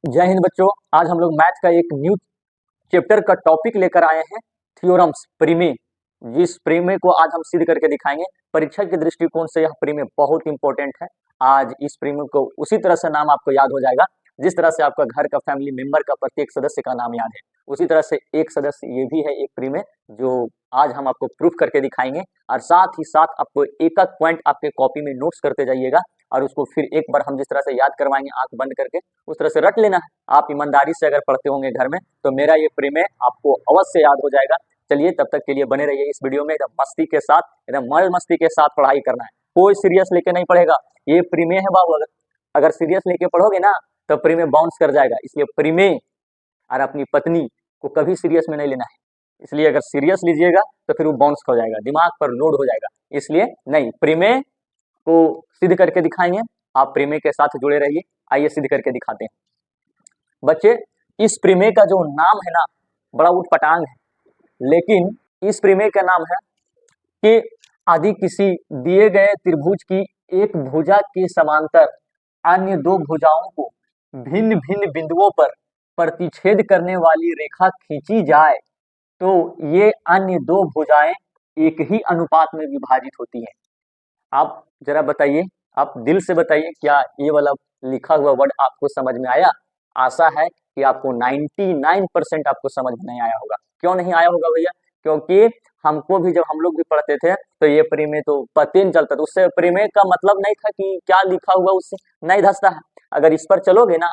जय हिंद बच्चों। आज हम लोग मैथ का एक न्यू चैप्टर का टॉपिक लेकर आए हैं, थ्योरम्स, प्रमेय। जिस प्रमेय को आज हम सिद्ध करके दिखाएंगे। परीक्षा के दृष्टिकोण से यह प्रमेय बहुत इंपॉर्टेंट है। आज इस प्रमेय को उसी तरह से नाम आपको याद हो जाएगा जिस तरह से आपका घर का फैमिली मेंबर का प्रत्येक सदस्य का नाम याद है, उसी तरह से एक सदस्य ये भी है, एक प्रमेय जो आज हम आपको प्रूफ करके दिखाएंगे। और साथ ही साथ आपको एक एक पॉइंट आपके कॉपी में नोट्स करते जाइएगा और उसको फिर एक बार हम जिस तरह से याद करवाएंगे आंख बंद करके उस तरह से रट लेना है। आप ईमानदारी से अगर पढ़ते होंगे घर में तो मेरा ये प्रमेय आपको अवश्य याद हो जाएगा। चलिए तब तक के लिए बने रहिए इस वीडियो में। एकदम मस्ती के साथ, एकदम मौज मस्ती के साथ पढ़ाई करना है, कोई सीरियस लेके नहीं पढ़ेगा। ये प्रमेय है बाबू, अगर सीरियस लेके पढ़ोगे ना तो प्रमेय बाउंस कर जाएगा। इसलिए प्रमेय और अपनी पत्नी को कभी सीरियस में नहीं लेना है। इसलिए अगर सीरियस लीजिएगा तो फिर वो बाउंस हो जाएगा, दिमाग पर लोड हो जाएगा। इसलिए नहीं, प्रमेय को सिद्ध करके दिखाएंगे। आप प्रमेय के साथ जुड़े रहिए। आइए सिद्ध करके दिखाते हैं बच्चे। इस प्रमेय का जो नाम है ना, बड़ा उटपटांग है, लेकिन इस प्रमेय का नाम है कि यदि किसी दिए गए त्रिभुज की एक भुजा के समांतर अन्य दो भुजाओं को भिन्न भिन्न बिंदुओं पर प्रतिच्छेद करने वाली रेखा खींची जाए तो ये अन्य दो भुजाएं एक ही अनुपात में विभाजित होती हैं। आप जरा बताइए, आप दिल से बताइए, क्या ये वाला लिखा हुआ वर्ड आपको समझ में आया? आशा है कि आपको 99% आपको समझ में नहीं आया होगा। क्यों नहीं आया होगा भैया? क्योंकि हमको भी जब हम लोग भी पढ़ते थे तो ये प्रमेय तो पता नहीं चलता था। उससे प्रमेय का मतलब नहीं था कि क्या लिखा हुआ उससे नहीं धसता है। अगर इस पर चलोगे ना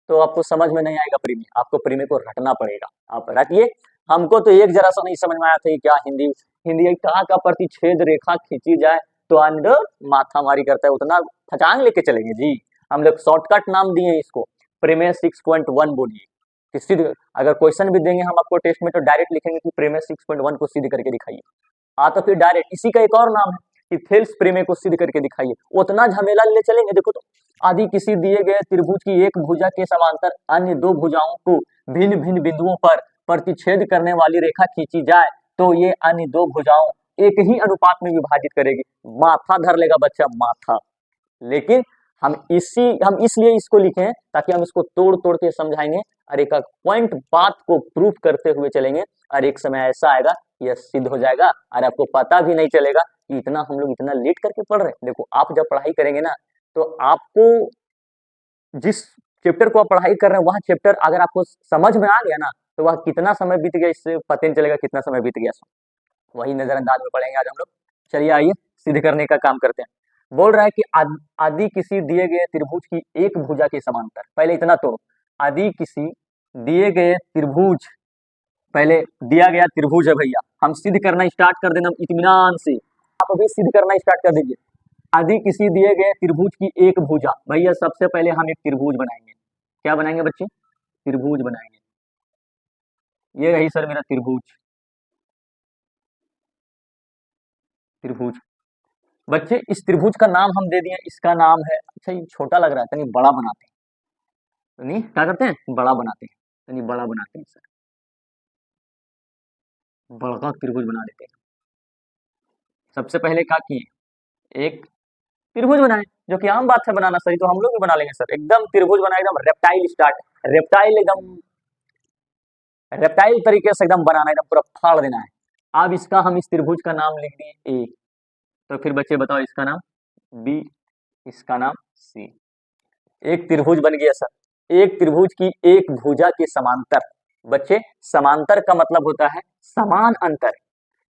तो आपको समझ में नहीं आएगा प्रमेय, आपको प्रमेय को रटना पड़ेगा। आप रटिए। हमको तो एक जरा सा नहीं समझ में आया था क्या हिंदी हिंदी कहाँ का प्रतिच्छेद रेखा खींची जाए तो अंदर माथा मारी करता है, उतना फटांग लेके चलेंगे जी। हम लोग शॉर्टकट नाम दिए इसको प्रमेय 6.1 बोलिए कि सिद्ध। अगर क्वेश्चन भी देंगे हम आपको टेस्ट में तो डायरेक्ट लिखेंगे कि प्रमेय 6.1 को सिद्ध करके दिखाइए। तो फिर डायरेक्ट इसी का एक और नाम है कि थेल्स प्रमेय को सिद्ध करके दिखाइए। उतना झमेला ले चलेंगे। देखो तो आदि किसी दिए गए त्रिभुज की एक भुजा के समांतर अन्य दो भुजाओं को भिन्न भिन्न बिंदुओं पर प्रतिच्छेद करने वाली रेखा खींची जाए तो ये अन्य दो भुजाओं एक ही अनुपात में विभाजित करेगी। माथा धर लेगा बच्चा, माथा। लेकिन हम इसलिए इसको लिखे हैं ताकि हम इसको तोड़ तोड़ के समझाएंगे और एक पॉइंट बात को प्रूफ करते हुए चलेंगे। और एक समय ऐसा आएगा यह सिद्ध हो जाएगा और आपको पता भी नहीं चलेगा कि इतना हम लोग इतना लेट करके पढ़ रहे हैं। देखो आप जब पढ़ाई करेंगे ना तो आपको जिस चैप्टर को आप पढ़ाई कर रहे हैं वह चैप्टर अगर आपको समझ में आ गया ना तो वह कितना समय बीत गया इससे पता नहीं चलेगा कितना समय बीत गया। वही नजरअंदाज में पढ़ेंगे आज हम लोग। चलिए आइए सिद्ध करने का काम करते हैं। बोल रहा है कि आदि किसी दिए गए त्रिभुज की एक भुजा के समांतर। पहले इतना तो आदि किसी दिए गए त्रिभुज, पहले दिया गया त्रिभुज है भैया, हम सिद्ध करना स्टार्ट कर देना इत्मीनान से। आप अभी सिद्ध करना स्टार्ट कर दीजिए। आदि किसी दिए गए त्रिभुज की एक भुजा। भैया सबसे पहले हम एक त्रिभुज बनाएंगे। क्या बनाएंगे बच्चे? त्रिभुज बनाएंगे। ये रही सर मेरा त्रिभुज। त्रिभुज बच्चे, इस त्रिभुज का नाम हम दे दिए, इसका नाम है, अच्छा ये छोटा लग रहा है, तनी बड़ा बनाते हैं। तो नहीं क्या करते हैं, बड़ा बनाते हैं, तनी बड़ा बनाते हैं सर, बड़ा त्रिभुज बना देते हैं। सबसे पहले क्या किए, एक त्रिभुज बनाए, जो कि आम बात है बनाना सर, तो हम लोग भी बना लेंगे सर। एकदम त्रिभुज बनाए, एकदम रेप्टाइल स्टार्ट, रेप्टाइल एकदम रेप्टाइल तरीके से एकदम बनाना, एकदम पूरा फाड़ देना है। अब इसका हम इस त्रिभुज का नाम लिख दिए ए। तो फिर बच्चे बताओ इसका नाम बी, इसका नाम सी। एक त्रिभुज बन गया सर। एक त्रिभुज की एक भुजा के समांतर। बच्चे जैसे का मतलब होता है समान अंतर,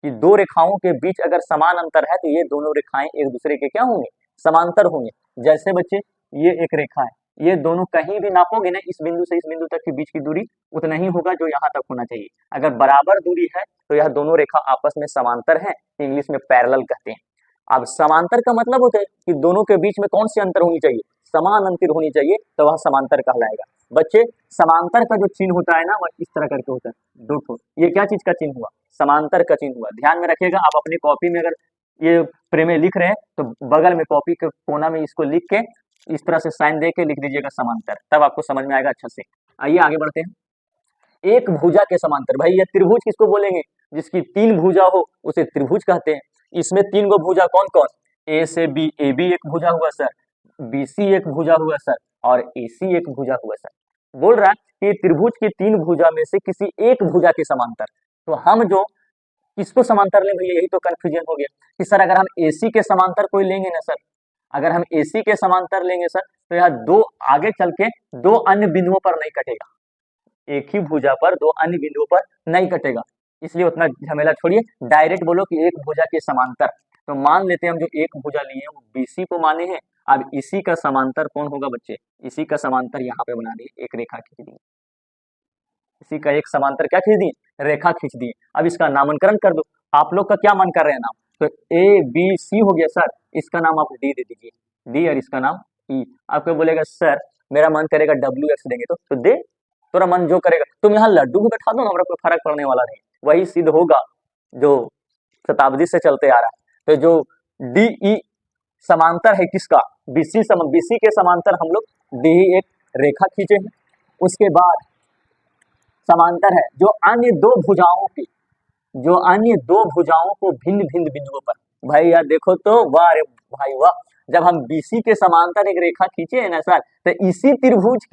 कि दो रेखाओं के बीच अगर समान अंतर है तो ये दोनों रेखाएं एक दूसरे के क्या होंगे, समांतर होंगे। जैसे बच्चे ये एक रेखा है, ये दोनों कहीं भी नापोगे ना, इस बिंदु से इस बिंदु तक के बीच की दूरी उतना ही होगा जो यहाँ तक होना चाहिए। अगर बराबर दूरी है तो यह दोनों रेखा आपस में समांतर है, इंग्लिश में पैरेलल कहते हैं। अब समांतर का मतलब होता है कि दोनों के बीच में कौन सी अंतर होनी चाहिए, समान अंतर होनी चाहिए, तो वह समांतर कहलाएगा। बच्चे समांतर का जो चिन्ह होता है ना वह इस तरह करके होता है, दो ठो। ये क्या चीज का चिन्ह हुआ, समांतर का चिन्ह हुआ। ध्यान में रखिएगा। आप अपनी कॉपी में अगर ये प्रमेय लिख रहे हैं तो बगल में कॉपी के कोना में इसको लिख के इस तरह से साइन दे के लिख दीजिएगा समांतर, तब आपको समझ में आएगा अच्छा से। आइए आगे बढ़ते हैं। एक भुजा के समांतर, भाई ये त्रिभुज किसको बोलेंगे, जिसकी तीन भुजा हो उसे त्रिभुज कहते हैं। इसमें तीन गो भुजा कौन कौन, ए से बी, ए बी एक भुजा हुआ सर, बी सी एक भुजा हुआ सर, और ए सी एक भुजा हुआ सर। बोल रहा है कि त्रिभुज की तीन भुजा में से किसी एक भुजा के समांतर, तो हम जो किसको समांतर लें भैया, यही तो कंफ्यूजन हो गया कि सर अगर हम AC के समांतर कोई लेंगे ना सर, अगर हम AC के समांतर लेंगे सर, तो यह दो आगे चल के दो अन्य बिंदुओं पर नहीं कटेगा, एक ही भुजा पर दो अन्य बिंदुओं पर नहीं कटेगा, इसलिए उतना झमेला छोड़िए, डायरेक्ट बोलो कि एक भुजा के समांतर। तो मान लेते हैं हम जो एक भुजा लिए हैं वो BC को माने हैं। अब इसी का समांतर कौन होगा बच्चे, इसी का समांतर यहाँ पे बना दिए, एक रेखा खींच दी, इसी का एक समांतर क्या खींच दी, रेखा खींच दी। अब इसका नामकरण कर दो, आप लोग का क्या मन कर रहे हैं नाम, तो ABC हो गया सर, इसका नाम आप D दे दीजिए, D और इसका नाम E। आपको बोलेगा सर मेरा मन करेगा WX देंगे, तो दे, तेरा मन जो करेगा, तुम यहाँ लड्डू को बैठा दो ना, हमारा कोई फर्क पड़ने वाला नहीं, वही सिद्ध होगा जो शताब्दी से चलते आ रहा है। तो जो DE समांतर है किसका, BC के समांतर हम लोग DE एक रेखा खींचे हैं, उसके बाद समांतर है जो अन्य दो भुजाओं की, जो अन्य दो भुजाओं को भिन्न भिन्न बिंदुओं पर, भाई यार देखो तो वाह रे भाई वाह, जब हम BC के समांतर एक रेखा खींचे है ना सर, तो इसी त्रिभुज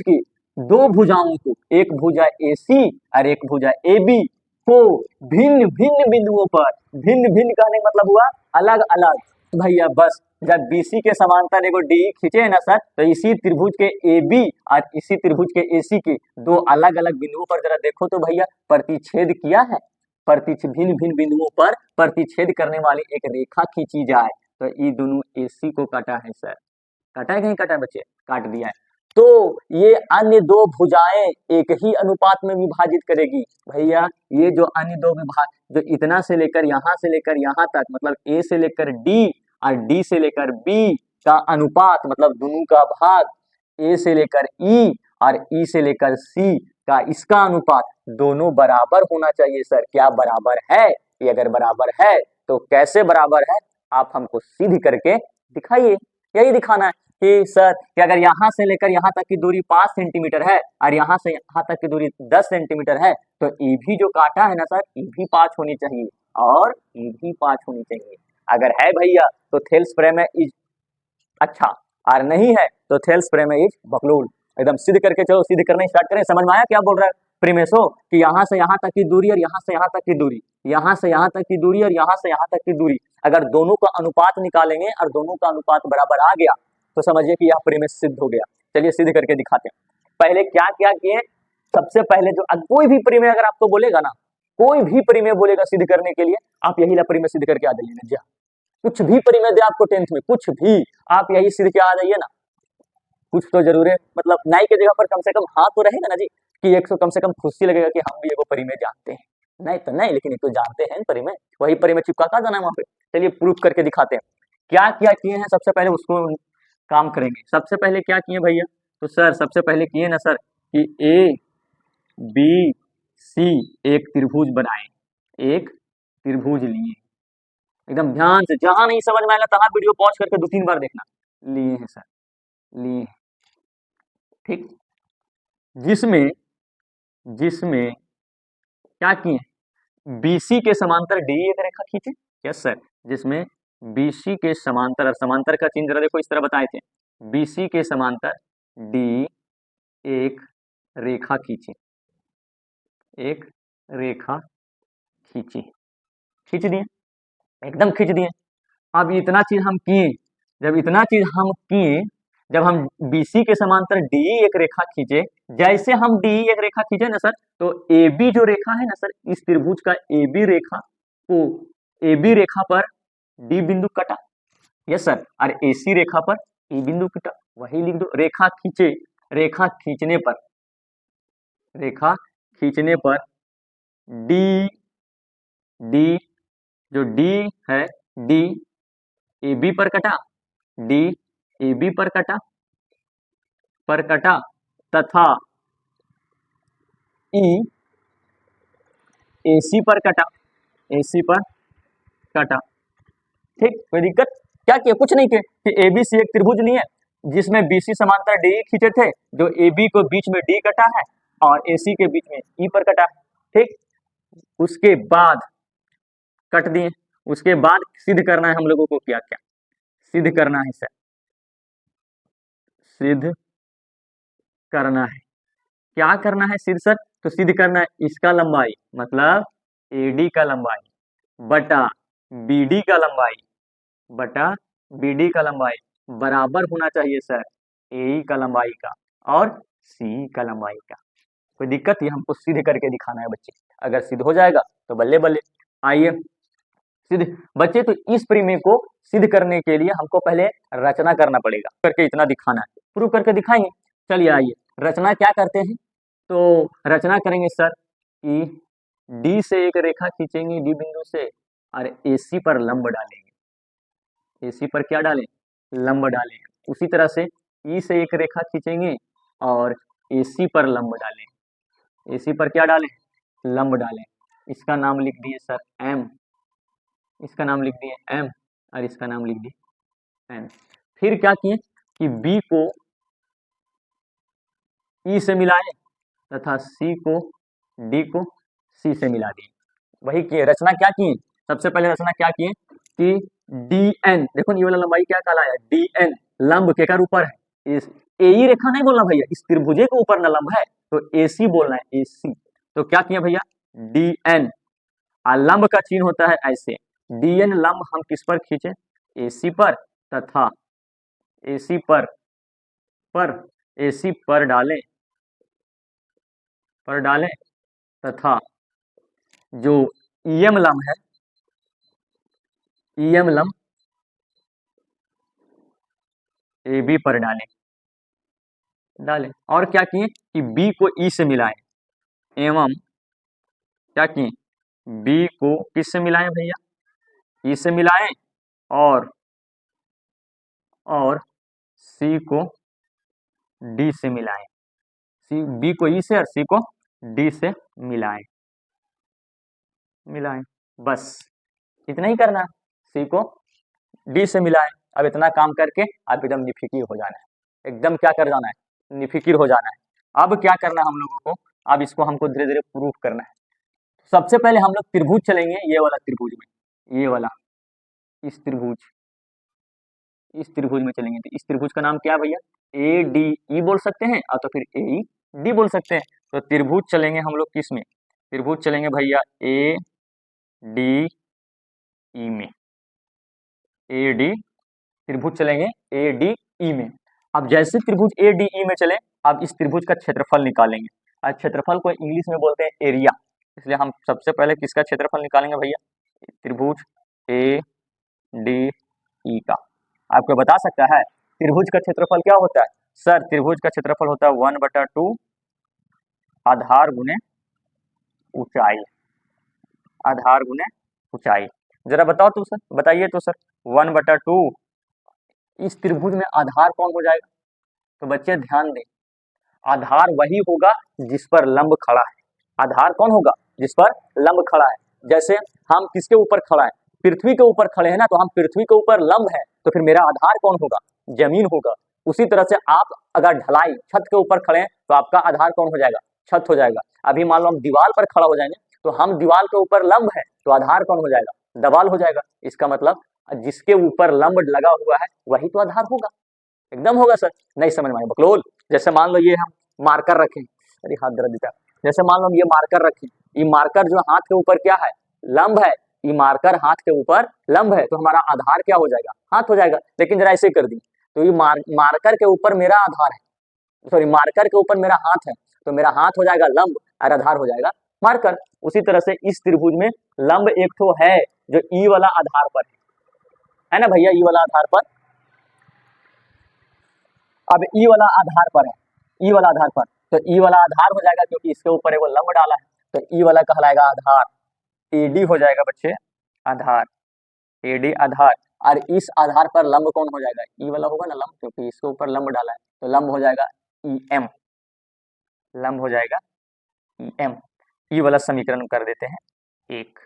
की दो भुजाओं को, एक भुजा AC और एक भुजा AB को भिन्न भिन्न बिंदुओं पर, भिन्न भिन्न कहने का मतलब हुआ अलग अलग, भैया बस जब BC के समांतर एगो DE खींचे है ना सर, तो इसी त्रिभुज के AB और इसी त्रिभुज के AC की दो अलग अलग बिंदुओं पर जरा देखो तो भैया प्रतिच्छेद किया है, भिन्न भिन्न बिंदुओं पर प्रतिच्छेद करने वाली एक रेखा खींची जाए, तो ये दोनों AC को काटा है सर, काटा है कि नहीं काटा है बच्चे, काट दिया है। तो ये अन्य दो भुजाएं एक ही अनुपात में विभाजित करेगी, भैया ये जो अन्य दो विभाग, जो इतना से लेकर यहाँ तक, मतलब A से लेकर D और D से लेकर B का अनुपात, मतलब दोनों का भाग, A से लेकर E और E से लेकर C का इसका अनुपात दोनों बराबर होना चाहिए सर, क्या बराबर है, ये अगर बराबर है तो कैसे बराबर है, आप हमको सिद्ध करके दिखाइए, यही दिखाना है कि सर कि अगर यहाँ से लेकर यहाँ तक की दूरी 5 सेंटीमीटर है और यहाँ से यहाँ तक की दूरी 10 सेंटीमीटर है, तो ये भी जो काटा है ना सर, ये भी 5 होनी चाहिए और ये भी 5 होनी चाहिए, अगर है भैया तो थेल्स प्रेमा इज अच्छा, और नहीं है तो थेल्स प्रेमा इज बकलोल, एकदम सिद्ध करके चलो, सिद्ध करना स्टार्ट करें। समझ में आया क्या बोल रहा है प्रीमेशो, कि यहाँ से यहाँ तक की दूरी और यहाँ से यहाँ तक की दूरी, यहाँ से यहाँ तक की दूरी और यहाँ से यहाँ तक की दूरी, अगर दोनों का अनुपात निकालेंगे और दोनों का अनुपात बराबर आ गया तो समझिए कि यह प्रीमेश सिद्ध हो गया। चलिए सिद्ध करके दिखाते हैं। पहले क्या क्या किए, सबसे पहले जो कोई भी प्रीमेय अगर आपको बोलेगा ना, कोई भी प्रीमेय बोलेगा सिद्ध करने के लिए, आप यही ला प्रीमेय सिद्ध करके आ जाइए जी, कुछ भी परिमेय दे आपको 10th में, कुछ भी आप यही सिद्ध के आ जाइए ना, कुछ तो जरूर है, मतलब नाई के जगह पर कम से कम हाँ तो रहेगा ना जी, कि एक तो कम से कम खुशी लगेगा कि हम भी एगो परिमेय जानते हैं, नहीं तो नहीं, लेकिन एक तो जानते हैं परिमेय, वही परिमेय चिपका का जाना है वहां पे। चलिए प्रूफ करके दिखाते हैं क्या क्या किए हैं, सबसे पहले उसको काम करेंगे। सबसे पहले क्या किए भैया, तो सर सबसे पहले किए ना सर कि ABC एक त्रिभुज बनाए, एक त्रिभुज लिए, एकदम ध्यान से, जहां नहीं समझ में आएगा तहां वीडियो पॉज करके 2-3 बार देखना, लिए हैं सर, लिए हैं, ठीक, जिसमें जिसमें क्या किए, BC के समांतर D एक रेखा खींचे, यस सर, जिसमें BC के समांतर, और समांतर का चिन्ह जरा देखो इस तरह बताए थे, BC के समांतर D एक रेखा खींचे, एक रेखा खींची, खींच दिए, एकदम खींच दिए। अब इतना चीज हम किए, जब इतना चीज हम किए, जब हम BC के समांतर DE एक रेखा खींचे, जैसे हम DE एक रेखा खींचे ना सर, तो AB जो रेखा है ना सर, इस त्रिभुज का AB रेखा को, AB रेखा पर D बिंदु कटा, यस सर, और AC रेखा पर E बिंदु कटा, वही लिख दो, रेखा खींचे, रेखा खींचने पर, रेखा खींचने पर D D जो D है, D AB पर कटा, D AB पर कटा तथा E AC पर कटा, AC पर कटा, ठीक, कोई दिक्कत, क्या किया, कुछ नहीं किया कि ABC एक त्रिभुज लिए जिसमें BC समांतर DE खींचे थे, जो AB को बीच में D कटा है और AC के बीच में E पर कटा है, ठीक, उसके बाद कट दिए, उसके बाद सिद्ध करना है हम लोगों को, क्या क्या सिद्ध करना है सर, सिद्ध करना है। क्या करना है शीर्षक, तो सिद्ध करना है इसका लंबाई मतलब एडी का लंबाई बटा बीडी का लंबाई बटा बीडी का लंबाई बराबर होना चाहिए सर ए का लंबाई का और सी का लंबाई का। कोई दिक्कत, ये हमको सिद्ध करके दिखाना है बच्चे। अगर सिद्ध हो जाएगा तो बल्ले बल्ले। आइए सिद्ध बच्चे, तो इस प्रमेय को सिद्ध करने के लिए हमको पहले रचना करना पड़ेगा, करके इतना दिखाना है, प्रूव करके दिखाएंगे। चलिए आइए रचना क्या करते हैं, तो रचना करेंगे सर कि डी से एक रेखा खींचेंगे डी बिंदु से और एसी पर लंब डालेंगे। एसी पर क्या डालें, लंब डालें। उसी तरह से ई से एक रेखा खींचेंगे और एसी पर लंब डालें। एसी पर क्या डालें, लंब डालें। इसका नाम लिख दिए सर एम, इसका नाम लिख दिए एम और इसका नाम लिख दिए एन। फिर क्या किए कि बी को ई से मिलाए तथा सी को डी को सी से मिला दिए। वही किए, रचना क्या किए, सबसे पहले रचना क्या किए कि डी एन, देखो ये वाला लंबाई क्या कहलाया, डी एन लंब केकर ऊपर है, इस ए ई रेखा नहीं बोलना भैया, इस त्रिभुजे के ऊपर न लंब है तो ए सी बोलना है, ए सी। तो क्या किए भैया, डी एन लंब का चिन्ह होता है ऐसे, डी एन लंब हम किस पर खींचे, एसी पर तथा एसी पर एसी पर डालें तथा जो ईएम लंब है, ईएम लंब ए बी पर डालें। और क्या किए कि बी को ई से मिलाएं एवं क्या किए, बी को किस से मिलाएं भैया, ई से मिलाएं और सी को डी से मिलाएं। सी बी को ई से और सी को डी से मिलाएं। बस इतना ही करना है, सी को डी से मिलाएं। अब इतना काम करके आप एकदम निफिकिर हो जाना है, एकदम क्या कर जाना है, निफिकिर हो जाना है। अब क्या करना है हम लोगों को, अब इसको हमको धीरे धीरे प्रूफ करना है। सबसे पहले हम लोग त्रिभुज चलेंगे, ये वाला त्रिभुज में, ये वाला इस त्रिभुज में चलेंगे। तो इस त्रिभुज का नाम क्या भैया, ए डी ई बोल सकते हैं और तो फिर ए ई डी बोल सकते हैं। तो त्रिभुज चलेंगे हम लोग किस में, त्रिभुज चलेंगे भैया ए डी ई में, ए डी त्रिभुज चलेंगे ए डी ई में। अब जैसे त्रिभुज ए डी ई में चले, अब इस त्रिभुज का क्षेत्रफल निकालेंगे। और क्षेत्रफल को इंग्लिश में बोलते हैं एरिया, इसलिए हम सबसे पहले किसका क्षेत्रफल निकालेंगे भैया, त्रिभुज ए डी ई का। आपको बता सकता है त्रिभुज का क्षेत्रफल क्या होता है, सर त्रिभुज का क्षेत्रफल होता है 1/2 आधार गुने ऊंचाई, आधार गुने ऊंचाई। जरा बताओ तो सर, बताइए तो सर, 1/2 इस त्रिभुज में आधार कौन हो जाएगा, तो बच्चे ध्यान दें, आधार वही होगा जिस पर लंब खड़ा है। आधार कौन होगा, जिस पर लंब खड़ा है। जैसे हम किसके ऊपर खड़ा है, पृथ्वी के ऊपर खड़े हैं ना, तो हम पृथ्वी के ऊपर लंब है, तो फिर मेरा आधार कौन होगा, जमीन होगा। उसी तरह से आप अगर ढलाई छत के ऊपर खड़े हैं तो आपका आधार कौन हो जाएगा, छत हो जाएगा। अभी मान लो हम दीवार पर खड़ा हो जाएंगे तो हम दीवार के ऊपर लंब है, तो आधार कौन हो जाएगा, दीवार हो जाएगा। इसका मतलब जिसके ऊपर लंब लगा हुआ है वही तो आधार होगा। एकदम होगा सर, नहीं समझ में आए बकलोल। जैसे मान लो ये हम मार्कर रखें, अरे हाथ दर्द देता, जैसे मान लो हम ये मार्कर रखें, ये मार्कर जो हाथ के ऊपर क्या है, लंब है, ये मार्कर हाथ के ऊपर लंब है, तो हमारा आधार क्या हो जाएगा, हाथ हो जाएगा। लेकिन जरा ऐसे कर दी तो ये मार्कर के ऊपर मेरा आधार है, सॉरी मार्कर के ऊपर मेरा हाथ है, तो मेरा हाथ हो जाएगा लंब और आधार हो जाएगा मार्कर। उसी तरह से इस त्रिभुज में लंब एक ठो है जो ई वाला आधार पर है ना भैया, ई वाला आधार पर। अब ई वाला आधार पर है, ई वाला आधार पर, तो ई वाला आधार हो जाएगा क्योंकि इसके ऊपर एक लंब डाला है, तो ई वाला कहलाएगा आधार, एडी हो जाएगा बच्चे आधार, एडी आधार। और इस आधार पर लंब कौन हो जाएगा, ई वाला होगा ना लंब, क्योंकि इसके ऊपर लंब डाला है, तो लंब हो जाएगा ई एम, लंब हो जाएगा ई एम। ई वाला समीकरण कर देते हैं एक,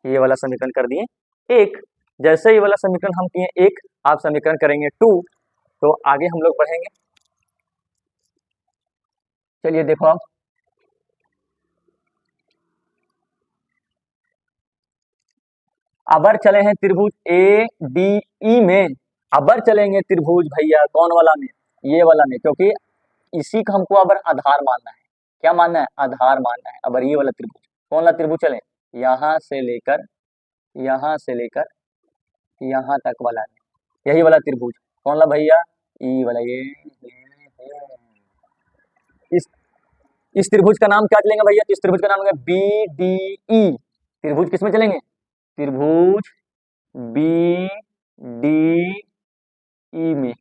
ये वाला समीकरण कर दिए एक। जैसे ये वाला समीकरण हम किए एक, आप समीकरण करेंगे 2, तो आगे हम लोग बढ़ेंगे। चलिए देखो आप, अबर चले हैं त्रिभुज ए डी ई में, अबर चलेंगे त्रिभुज भैया कौन वाला में, ये वाला में, क्योंकि इसी का हमको अब आधार मानना है। क्या मानना है? आधार मानना है। अब ये वाला त्रिभुज, कौन सा त्रिभुज चले? यहाँ से लेकर यहाँ तक वाला, यही वाला त्रिभुज। कौन ला भैया? ई वाला, ये। इस इस त्रिभुज का नाम क्या चलेगा भैया? इस त्रिभुज का नाम है बी डी ई। त्रिभुज किसमें चलेंगे? त्रिभुज बी डी ई में।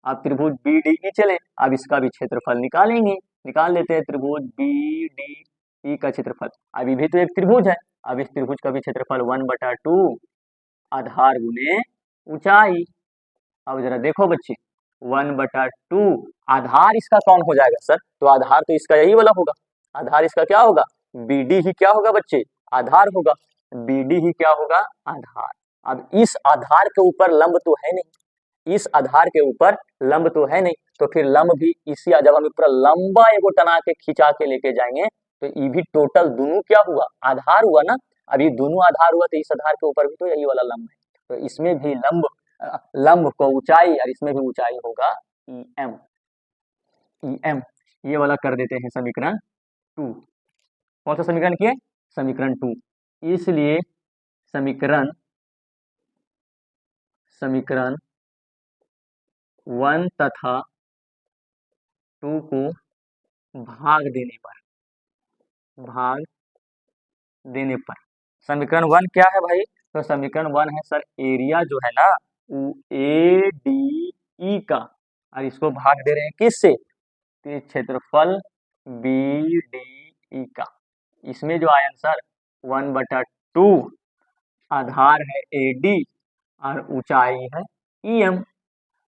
अब त्रिभुज बी डी ई चले, अब इसका भी क्षेत्रफल निकालेंगे। निकाल लेते हैं त्रिभुज बी डी ई का क्षेत्रफल। अब ये भी तो एक त्रिभुज है। अब इस त्रिभुज का भी क्षेत्रफल 1/2 आधार गुने ऊंचाई। अब जरा देखो बच्चे, 1/2 आधार इसका कौन हो जाएगा सर? तो आधार तो इसका यही वाला होगा। आधार इसका क्या होगा? बी डी ही क्या होगा बच्चे? आधार होगा। बी डी ही क्या होगा? आधार। अब इस आधार के ऊपर लंब तो है नहीं, इस आधार के ऊपर लंब तो है नहीं, तो फिर लंब भी इसी, जब हम पूरा लंबा एगो तना के खिंचा के लेके जाएंगे तो ये भी टोटल दोनों क्या हुआ? आधार हुआ ना। अब ये दोनों आधार हुआ तो इस आधार के ऊपर भी तो यही वाला लंब है, तो इसमें भी लंब को ऊंचाई, और इसमें भी ऊंचाई होगा ई एम। ये वाला कर देते हैं समीकरण 2। कौन सा समीकरण किए? समीकरण 2। इसलिए समीकरण 1 तथा 2 को भाग देने पर समीकरण 1 क्या है भाई? तो समीकरण 1 है सर एरिया जो है ना वो ए डी ई का, और इसको भाग दे रहे हैं किससे? तो क्षेत्रफल बी डी ई का। इसमें जो आया आंसर 1/2 आधार है ए डी और ऊंचाई है ई एम।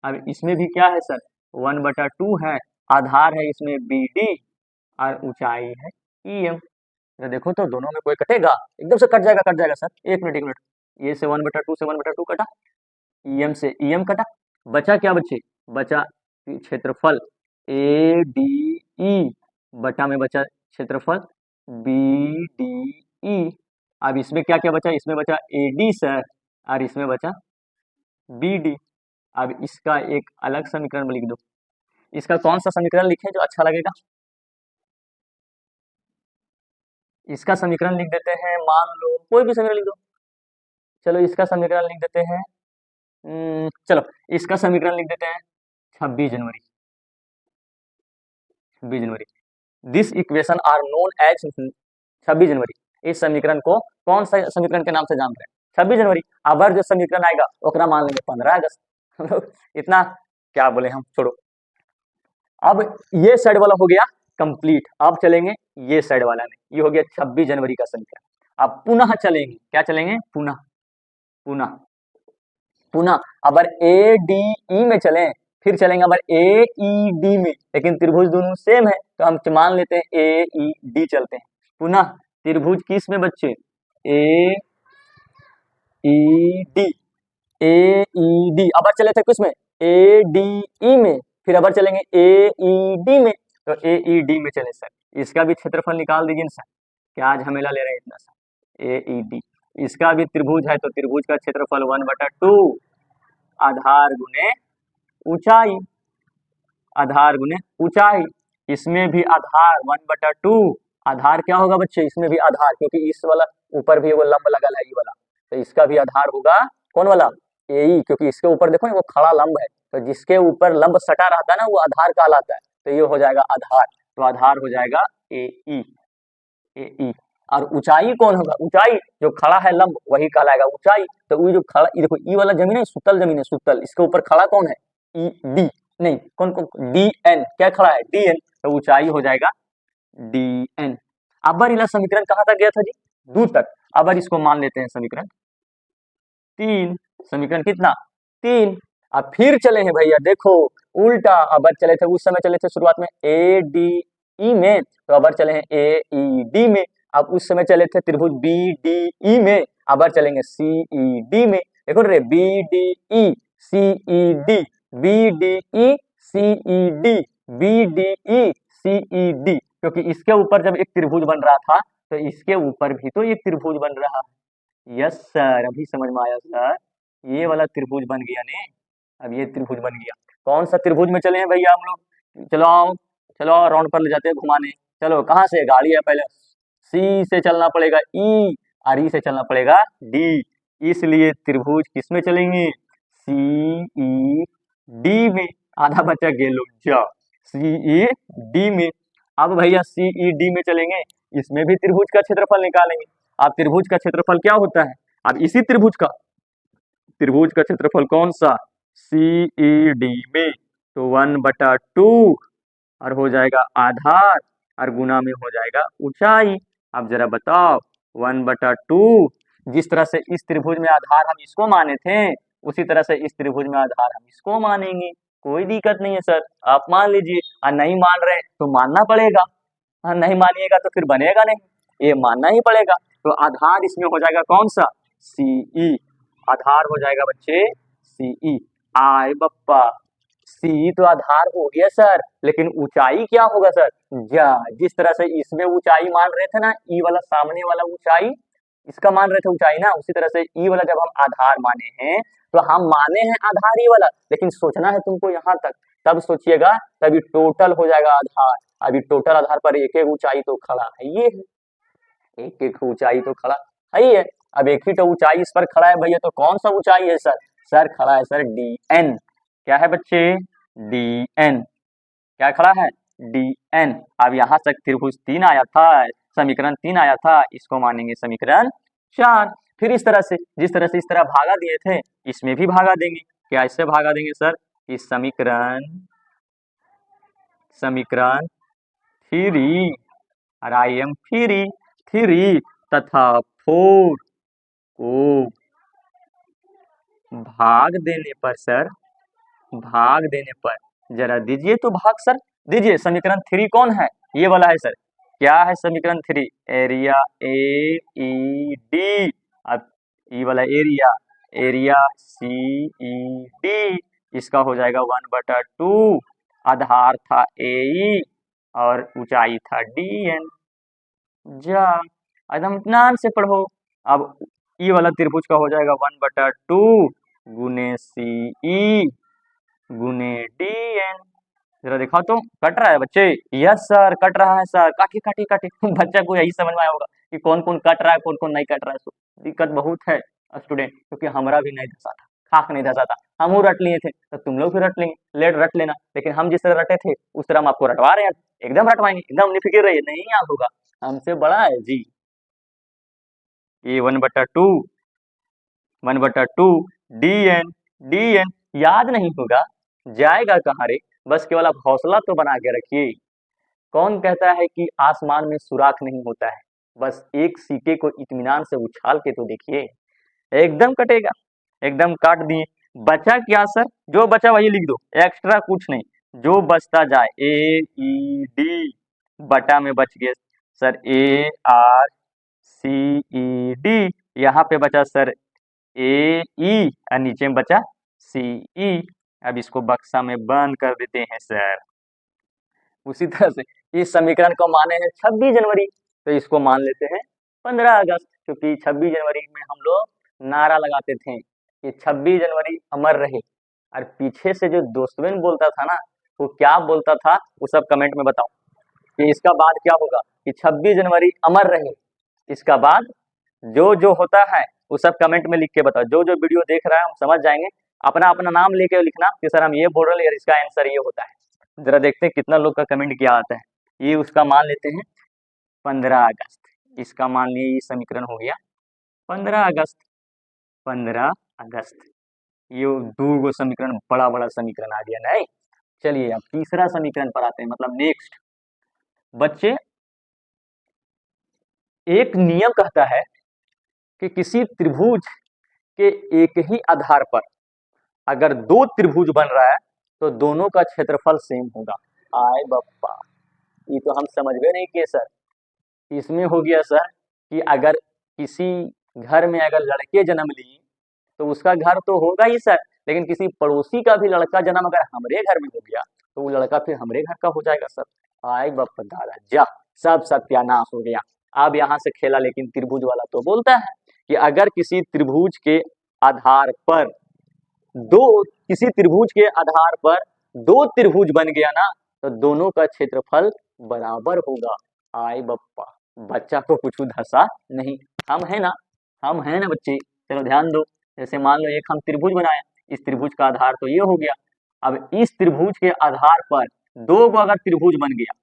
अब इसमें भी क्या है सर? 1/2 है, आधार है इसमें बी डी और ऊंचाई है ई एम। तो देखो तो दोनों में कोई कटेगा? एकदम से कट जाएगा सर। एक मिनट। ये से 1/2 से 1/2 कटा, ई एम से ई एम कटा, बचा क्या बच्चे? बचा क्षेत्रफल ए डी ई बटा में बचा क्षेत्रफल बी डी ई। अब इसमें क्या क्या बचा? इसमें बचा ए डी सर, और इसमें बचा बी डी। अब इसका एक अलग समीकरण लिख दो। इसका कौन सा समीकरण लिखें जो अच्छा लगेगा? इसका समीकरण लिख देते हैं, मान लो कोई भी समीकरण लिख दो। चलो इसका समीकरण लिख देते हैं, चलो इसका समीकरण लिख देते हैं 26 जनवरी। This equation are known as 26 January. इस समीकरण को कौन सा समीकरण के नाम से जान रहे हैं? 26 जनवरी। अबर जो समीकरण आएगा ओकरा मान लेंगे 15 अगस्त। इतना क्या बोले हम, छोड़ो। अब ये साइड वाला हो गया कंप्लीट। अब चलेंगे ये साइड वाला में, ये हो गया 26 जनवरी का समीकरण। अब पुनः चलेंगे, क्या चलेंगे? पुनः अगर ए डी ई में चलें, फिर चलेंगे अगर ए ई डी में, लेकिन त्रिभुज दोनों सेम है तो हम मान लेते हैं ए ई डी चलते हैं। पुनः त्रिभुज किस में बच्चे? ए ई डी। अब चले थे किसमें? ए डी ई में, फिर अब चलेंगे ए ई डी में, तो ए ई डी में चले सर। इसका भी क्षेत्रफल निकाल दीजिए सर, क्या झमेला ले रहे हैं इतना सर? ए ई डी, इसका भी त्रिभुज है तो त्रिभुज का क्षेत्रफल 1/2 आधार गुने ऊंचाई। इसमें भी आधार 1/2 आधार क्या होगा बच्चे? इसमें भी आधार, क्योंकि इस वाला ऊपर भी वो लंब लगा है ये वाला, तो इसका भी आधार होगा कौन वाला? ए ई, क्योंकि इसके ऊपर देखो ना वो खड़ा लंब है, तो जिसके ऊपर लंब सटा रहता है ना वो आधार कहलाता है, तो ये हो जाएगा आधार। तो आधार हो जाएगा ए ई। और ऊंचाई कौन होगा? ऊंचाई जो खड़ा है लंब वही कहलाएगा ऊंचाई। तो वो जो खड़ा, ये देखो ई वाला जमीन है, सुतल जमीन है, सुतल, इसके ऊपर खड़ा कौन है? ई डी, नहीं कौन डी एन, क्या खड़ा है? डी एन, तो ऊंचाई हो जाएगा डी एन। अब इला समीकरण कहाँ तक गया था जी? 2 तक। अब इसको मान लेते हैं समीकरण 3। समीकरण कितना? 3। अब फिर चले हैं भैया, देखो उल्टा। अब चले थे उस समय, चले थे शुरुआत में ए डी ई में, तो अब चले हैं ए ई डी में। अब उस समय चले थे त्रिभुज बी डी ई में, अब चलेंगे सी ई डी में। देखो रे, B D E C E D, B D E C E D, B D E C E D, क्योंकि इसके ऊपर जब एक त्रिभुज बन रहा था तो इसके ऊपर भी तो एक त्रिभुज बन रहा है। यस सर, अभी समझ में आया सर, ये वाला त्रिभुज बन गया ने। अब ये त्रिभुज बन गया। कौन सा त्रिभुज में चले हैं भैया हम लोग? चलो आओ, चलो और राउंड पर ले जाते हैं घुमाने। चलो कहाँ से, गाड़ी है पहले, सी से चलना पड़ेगा ई, और ई से चलना पड़ेगा डी, इसलिए त्रिभुज किस में चलेंगे, सी ई डी में। आधा बचा गेलो जा, सी ई डी में। अब भैया सी ई डी में चलेंगे, इसमें भी त्रिभुज का क्षेत्रफल निकालेंगे। अब त्रिभुज का क्षेत्रफल क्या होता है, अब इसी त्रिभुज का क्षेत्रफल कौन सा, सी ई डी में, तो 1/2 और हो जाएगा आधार और गुना में हो जाएगा ऊंचाई। अब जरा बताओ 1/2, जिस तरह से इस त्रिभुज में आधार हम इसको माने थे, उसी तरह से इस त्रिभुज में आधार हम इसको मानेंगे, कोई दिक्कत नहीं है सर, आप मान लीजिए। और नहीं मान रहे तो मानना पड़ेगा, हाँ नहीं मानिएगा तो फिर बनेगा नहीं, ये मानना ही पड़ेगा। तो आधार इसमें हो जाएगा कौन सा, सी, आधार हो जाएगा बच्चे सी। आए बप्पा, सी तो आधार हो गया सर, लेकिन ऊंचाई क्या होगा सर, जा, जिस तरह से इसमें ऊंचाई मान रहे थे ना, ई वाला सामने वाला ऊंचाई, इसका मान रहे थे ऊंचाई ना, उसी तरह से ई वाला जब हम आधार माने हैं, तो हम माने हैं आधार ई वाला, लेकिन सोचना है तुमको यहाँ तक, तब सोचिएगा, तभी टोटल हो जाएगा आधार। अभी टोटल आधार पर एक एक ऊंचाई तो खड़ा है, ये है एक एक ऊंचाई तो खड़ा है ही है। अब एक ही तो ऊंचाई इस पर खड़ा है भैया, तो कौन सा ऊंचाई है सर, सर खड़ा है सर डी एन, क्या है बच्चे, डी एन, क्या खड़ा है, डी एन। अब यहाँ तक त्रिभुज 3 आया था, समीकरण 3 आया था, इसको मानेंगे समीकरण 4। फिर इस तरह से, जिस तरह से इस तरह भागा दिए थे, इसमें भी भागा देंगे। क्या इससे भागा देंगे सर, इस समीकरण 3 और आई एम 3 तथा 4 को भाग देने पर सर, भाग देने पर, जरा दीजिए तो भाग सर, दीजिए। समीकरण 3 कौन है, ये वाला है सर, क्या है समीकरण 3, एरिया ए ई डी। अब ई वाला एरिया, एरिया सी ई डी, इसका हो जाएगा 1/2, आधार था ए ई और ऊंचाई था डी एन। जा एकदम इत्मीनान से पढ़ो। अब ई वाला त्रिभुज का हो जाएगा 1/2 गुने सी ई गुने डी एन। जरा दिखाओ तो, कट रहा है बच्चे, यस सर कट रहा है सर, काटे काटे काटे बच्चा को यही समझ में आया होगा कि कौन कौन कट रहा है, कौन कौन नहीं कट रहा है। तो दिक्कत बहुत है स्टूडेंट, क्योंकि हमारा भी नहीं धसा था, खाक नहीं धसा था, हम रट लिए थे, तो तुम लोग भी रट लेंगे, लेट रट लेना। लेकिन हम जिस तरह रटे थे उस तरह हम आपको रटवा रहे हैं, एकदम रटवाएंगे, एकदम निफिक्र रहिए, नहीं याद होगा, हमसे बड़ा है जी। ये 1/2 डी एन याद नहीं होगा, जाएगा कहाँ रे, बस केवल आप हौसला तो बना के रखिए। कौन कहता है कि आसमान में सुराख नहीं होता है, बस एक सिक्के को इत्मीनान से उछाल के तो देखिए, एकदम कटेगा, एकदम काट दिए। बचा क्या सर, जो बचा वही लिख दो, एक्स्ट्रा कुछ नहीं, जो बचता जाए, ए ई डी बटा में बच गए sir A R C E D, यहाँ पे बचा सर ए ई और नीचे में बचा सी ई। अब इसको बक्सा में बंद कर देते हैं सर। उसी तरह से इस समीकरण को माने हैं 26 जनवरी, तो इसको मान लेते हैं 15 अगस्त, क्योंकि 26 जनवरी में हम लोग नारा लगाते थे कि 26 जनवरी अमर रहे। और पीछे से जो दोस्तवेन बोलता था ना, वो क्या बोलता था, वो सब कमेंट में बताओ कि इसका बाद क्या होगा, कि 26 जनवरी अमर रहे, इसका बाद जो जो होता है वो सब कमेंट में लिख के बताओ। जो जो वीडियो देख रहा है हम समझ जाएंगे, अपना अपना नाम लेके लिखना कि सर हम ये बोल रहे हैं, इसका आंसर ये होता है। जरा देखते हैं कितना लोग का कमेंट क्या आता है। ये उसका मान लेते हैं 15 अगस्त, इसका मान लिए ये समीकरण हो गया 15 अगस्त, 15 अगस्त। ये दो गो समीकरण, बड़ा बड़ा समीकरण आ गया नहीं। चलिए अब तीसरा समीकरण पर आते हैं, मतलब नेक्स्ट। बच्चे एक नियम कहता है कि किसी त्रिभुज के एक ही आधार पर अगर दो त्रिभुज बन रहा है तो दोनों का क्षेत्रफल सेम होगा। आए बप्पा, ये तो हम समझ गए नहीं किए सर। इसमें हो गया सर कि अगर किसी घर में अगर लड़के जन्म लिए तो उसका घर तो होगा ही सर, लेकिन किसी पड़ोसी का भी लड़का जन्म अगर हमरे घर में हो गया तो वो लड़का फिर हमरे घर का हो जाएगा सर। आए बप्पा दादा जा, सब सत्यानाश हो गया। अब यहाँ से खेला, लेकिन त्रिभुज वाला तो बोलता है कि अगर किसी त्रिभुज के आधार पर किसी त्रिभुज के आधार पर दो त्रिभुज बन गया ना, तो दोनों का क्षेत्रफल बराबर होगा। आय बप्पा, बच्चा को कुछ धसा नहीं। हम है ना बच्चे, चलो ध्यान दो। जैसे मान लो एक हम त्रिभुज बनाए, इस त्रिभुज का आधार तो ये हो गया। अब इस त्रिभुज के आधार पर दो को अगर त्रिभुज बन गया,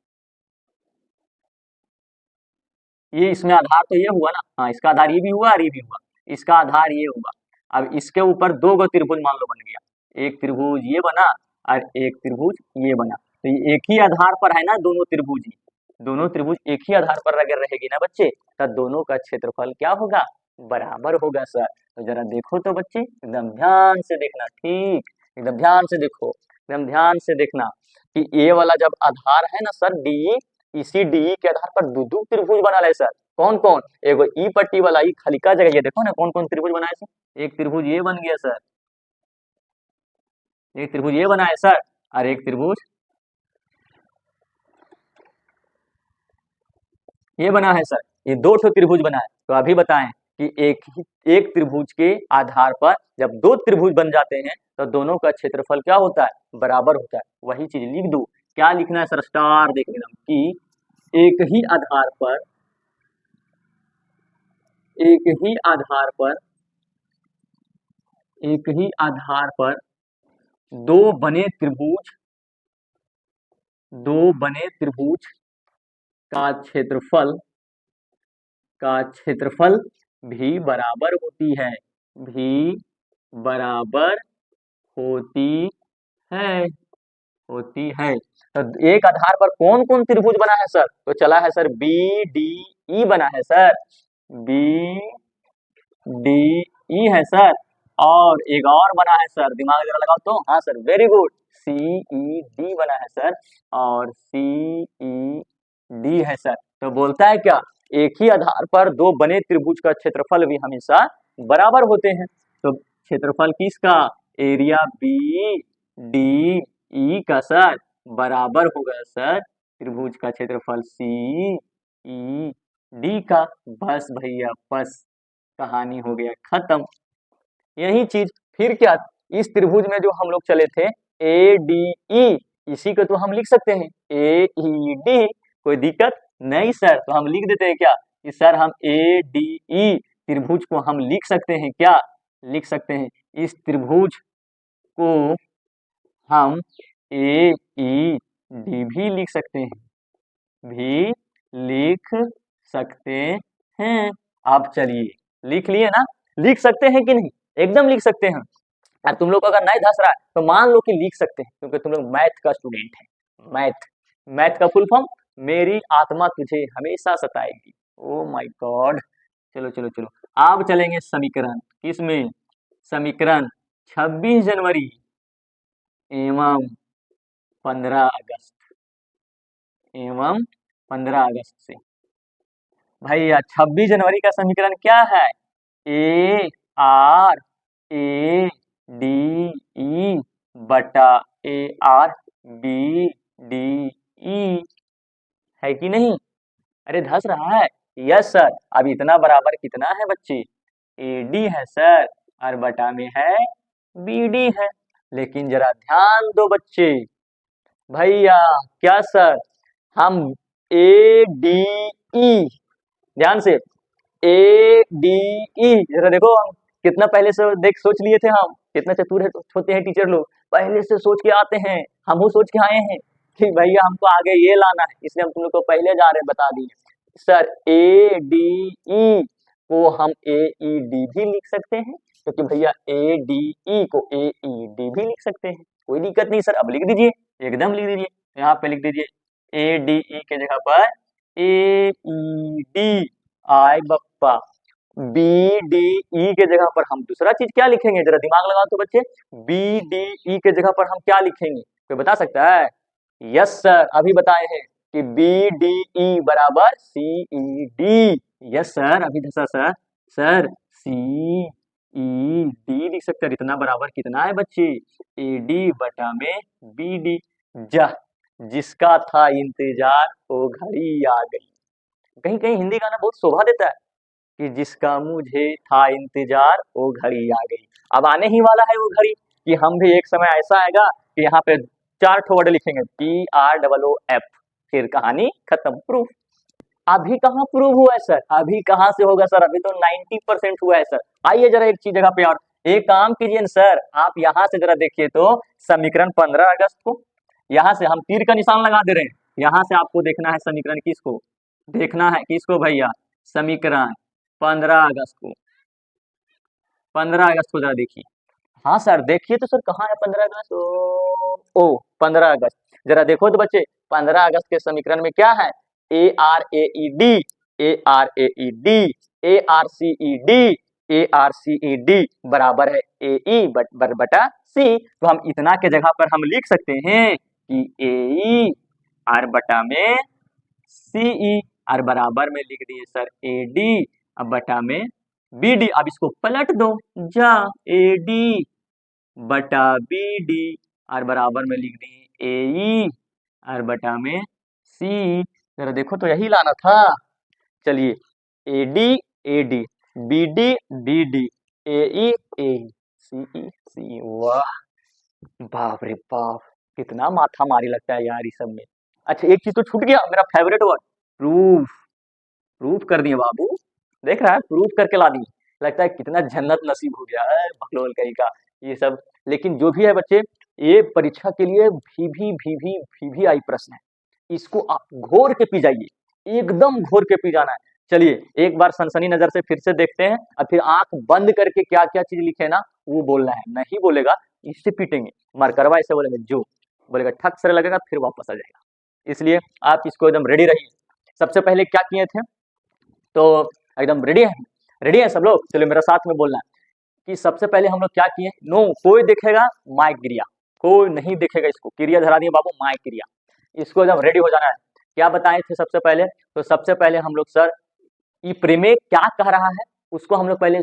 ये इसमें आधार तो ये हुआ ना, हाँ इसका आधार ये भी हुआ और ये भी हुआ, इसका आधार ये हुआ। अब इसके ऊपर दो गो त्रिभुज मान लो बन गया, एक त्रिभुज ये बना और एक त्रिभुज ये बना, तो ये एक ही आधार पर है ना दोनों त्रिभुज ही, दोनों त्रिभुज एक ही आधार पर अगर रहेगी ना बच्चे, तो दोनों का क्षेत्रफल क्या होगा, बराबर होगा सर। तो जरा देखो तो बच्चे, एकदम ध्यान से देखना, ठीक एकदम ध्यान से देखो, एकदम ध्यान से देखना कि ये वाला जब आधार है ना सर डी, इसी डी के आधार पर दो दो त्रिभुज बना है सर। कौन कौन, एगो ई पट्टी वाला ई खलिका जगह, ये देखो ना कौन कौन त्रिभुज बनाए सर। एक त्रिभुज ये बन गया सर, एक त्रिभुज ये बना है सर, और एक त्रिभुज ये बना है सर। ये दो ठो त्रिभुज बना है। तो अभी बताएं कि एक त्रिभुज के आधार पर जब दो त्रिभुज बन जाते हैं तो दोनों का क्षेत्रफल क्या होता है, बराबर होता है। वही चीज लिख दो, क्या लिखना है सर, स्टार देख लेना कि एक ही आधार पर, एक ही आधार पर, एक ही आधार पर दो बने त्रिभुज, दो बने त्रिभुज का क्षेत्रफल, का क्षेत्रफल भी बराबर होती है, भी बराबर होती है, होती है। तो एक आधार पर कौन कौन त्रिभुज बना है सर, तो चला है सर बी डी ई बना है सर, बी डी ई है सर, और एक और बना है सर, दिमाग जरा लगाओ तो, हाँ सर वेरी गुड, सी ई डी बना है सर, और सी ई डी है सर। तो बोलता है क्या, एक ही आधार पर दो बने त्रिभुज का क्षेत्रफल भी हमेशा बराबर होते हैं। तो क्षेत्रफल किसका, एरिया बी डी ई का सर बराबर होगा सर त्रिभुज का क्षेत्रफल सी ई डी का। बस भैया बस, कहानी हो गया खत्म। यही चीज फिर क्या, इस त्रिभुज में जो हम लोग चले थे ए डी ई, इसी को तो हम लिख सकते हैं ए ई डी, कोई दिक्कत नहीं सर। तो हम लिख देते हैं क्या कि सर हम ए डी ई त्रिभुज को हम लिख सकते हैं, क्या लिख सकते हैं, इस त्रिभुज को हम ए ई डी भी लिख सकते हैं, भी लिख सकते हैं। अब चलिए लिख लिए ना, लिख सकते हैं कि नहीं, एकदम लिख सकते हैं। और तुम लोग को अगर नहीं धस रहा है तो मान लो कि लिख सकते हैं, क्योंकि तुम लोग मैथ का स्टूडेंट है। मैथ, मैथ का फुल फॉर्म, मेरी आत्मा तुझे हमेशा सताएगी। ओ माय गॉड, चलो चलो चलो, अब चलेंगे समीकरण, किसमें, समीकरण 26 जनवरी एवं 15 अगस्त, एवं 15 अगस्त से। भैया 26 जनवरी का समीकरण क्या है, A R A D E बटा A R B D E, है कि नहीं, अरे धस रहा है, यस सर। अब इतना बराबर कितना है बच्चे, ए डी है सर, और बटा में है बी डी है। लेकिन जरा ध्यान दो बच्चे, भैया क्या सर, हम ए डी ई, ध्यान से, ए डी ई जरा देखो, हम कितना पहले से देख सोच लिए थे, हम कितना चतुर है होते हैं टीचर लोग, पहले से सोच के आते हैं। हम वो सोच के आए हैं कि भैया हमको आगे ये लाना है, इसलिए हम तुम लोग को पहले जा रहे हैं बता दिए सर। ए डी ई को हम ए ई डी भी लिख सकते हैं, क्योंकि भैया ए डी ई को ए ई डी भी लिख सकते हैं, कोई दिक्कत नहीं सर। अब लिख दीजिए, एकदम लिख दीजिए, यहाँ पे लिख दीजिए ए डी ई के जगह पर ए ई डी, आय बप्पा, बी डी ई के जगह पर हम दूसरा चीज क्या लिखेंगे, जरा दिमाग लगाओ तो बच्चे, बी डी ई के जगह पर हम क्या लिखेंगे, कोई बता सकता है, यस सर अभी बताए हैं कि बी डी ई बराबर सी ई डी, यस सर अभी दसा सर, सर सी ई डी लिख सकते हैं। इतना बराबर कितना है बच्चे, ए डी बटा में बी डी। जा, जिसका था इंतजार वो घड़ी आ गई। कहीं कहीं हिंदी गाना बहुत शोभा देता है कि जिसका मुझे था इंतजार वो घड़ी आ गई। अब आने ही वाला है वो घड़ी कि हम भी एक समय ऐसा आएगा कि यहाँ पे 4 ठो वर्ड लिखेंगे, PROOF, फिर कहानी खत्म, प्रूफ। अभी कहाँ प्रूव हुआ है सर, अभी कहाँ से होगा सर, अभी तो 90% हुआ है सर। आइए जरा एक चीज जगह पे और एक काम कीजिए न सर, आप यहाँ से जरा देखिए तो समीकरण 15 अगस्त को, यहाँ से हम तीर का निशान लगा दे रहे हैं, यहाँ से आपको देखना है समीकरण किसको, देखना है किसको भैया, समीकरण 15 अगस्त को, 15 अगस्त को जरा देखिए। हाँ सर देखिए तो सर कहाँ है 15 अगस्त, ओ 15 अगस्त, जरा देखो तो बच्चे 15 अगस्त के समीकरण में क्या है, ARAED, ARAED, ARCED, ARCED बराबर है AE बटा C। तो हम इतना के जगह पर हम लिख सकते हैं कि AE और बटा में CE और बराबर में लिख दिए सर AD, अब बटा में BD, अब इसको पलट दो जा, AD बटा BD और बराबर में लिख दिए AE और बटा में CE। जरा देखो तो यही लाना था। चलिए AD AD, BD BD, AE AE, CE CE, वाह बाप रे बाप, कितना माथा मारी लगता है यार इस सब में। अच्छा एक चीज तो छूट गया, मेरा फेवरेट वर्ड, प्रूफ, प्रूफ कर दिए बाबू, देख रहा है प्रूफ करके ला दिए, लगता है कितना जन्नत नसीब हो गया है बकलोल कहीं का ये सब। लेकिन जो भी है बच्चे, ये परीक्षा के लिए भी आई प्रश्न है, इसको आप घोर के पी जाइए, एकदम घोर के पी जाना है। चलिए एक बार सनसनी नजर से फिर से देखते हैं और फिर आंख बंद करके क्या क्या चीज लिखे ना वो बोलना है, नहीं बोलेगा इससे पीटेंगे, मरकरवा ऐसे बोलेंगे, जो बोलेगा ठक से लगेगा फिर वापस आ जाएगा, इसलिए आप इसको एकदम रेडी रहिए। सबसे पहले क्या किए थे, तो एकदम रेडी है सब लोग, चलो मेरा साथ में बोलना है कि सबसे पहले हम लोग क्या किए, नो कोई देखेगा माय क्रिया, कोई नहीं देखेगा, इसको क्रिया धरा दिए बाबू माय क्रिया, इसको एकदम रेडी हो जाना है। क्या बताए थे सबसे पहले, तो सबसे पहले हम लोग सर ये प्रमेय क्या कह रहा है उसको हम लोग पहले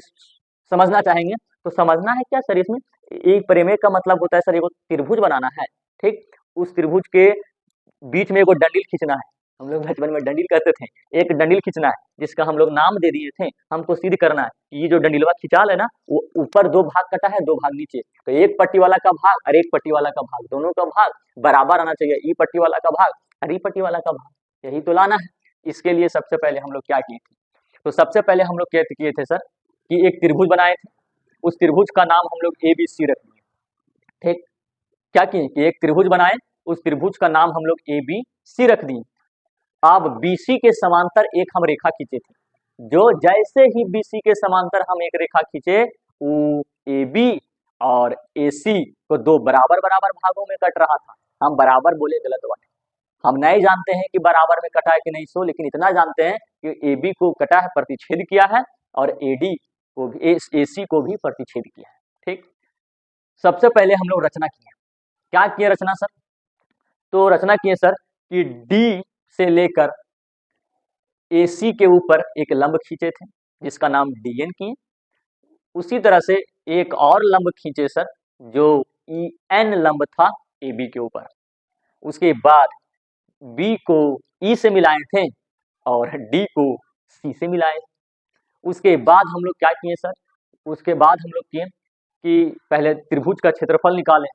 समझना चाहेंगे। तो समझना है क्या सर, इसमें एक प्रमेय का मतलब होता है सर, एगो त्रिभुज बनाना है, ठीक, उस त्रिभुज के बीच में एगो डंडिल खींचना है, हम लोग बचपन में डंडिल कहते थे, एक डंडिल खींचना है जिसका हम लोग नाम दे दिए थे, हमको सिद्ध करना है ये जो डंडिलवा खिंचाल है ना वो ऊपर 2 भाग कटा है 2 भाग नीचे, तो एक पट्टी वाला का भाग और एक पट्टी वाला का भाग, दोनों का भाग बराबर आना चाहिए, ई पट्टी वाला का भाग और ई पट्टी वाला का भाग, यही तो लाना है। इसके लिए सबसे पहले हम लोग क्या किए थे, तो सबसे पहले हम लोग क्या किए थे सर कि एक त्रिभुज बनाए थे, उस त्रिभुज का नाम हम लोग ABC रख दिए, ठीक, क्या किए कि एक त्रिभुज बनाए, उस त्रिभुज का नाम हम लोग ABC रख दिए। अब BC के समांतर एक हम रेखा खींचे थे, जो जैसे ही BC के समांतर हम एक रेखा खींचे AB और AC को 2 बराबर बराबर भागों में कट रहा था, हम बराबर बोले गलत बात है, हम नहीं जानते हैं कि बराबर में कटा है कि नहीं सो, लेकिन इतना जानते हैं कि AB को कटा है प्रतिच्छेद किया है और AD को भी AC को भी प्रतिच्छेद किया है, ठीक। सबसे पहले हम लोग रचना किए, क्या किए रचना सर, तो रचना किए सर कि D से लेकर AC के ऊपर एक लंब खींचे थे जिसका नाम DN किए, उसी तरह से एक और लंब खींचे सर जो EN लंब था AB के ऊपर, उसके बाद B को E से मिलाए थे और D को C से मिलाए। उसके बाद हम लोग क्या किए सर, उसके बाद हम लोग किए कि पहले त्रिभुज का क्षेत्रफल निकालें,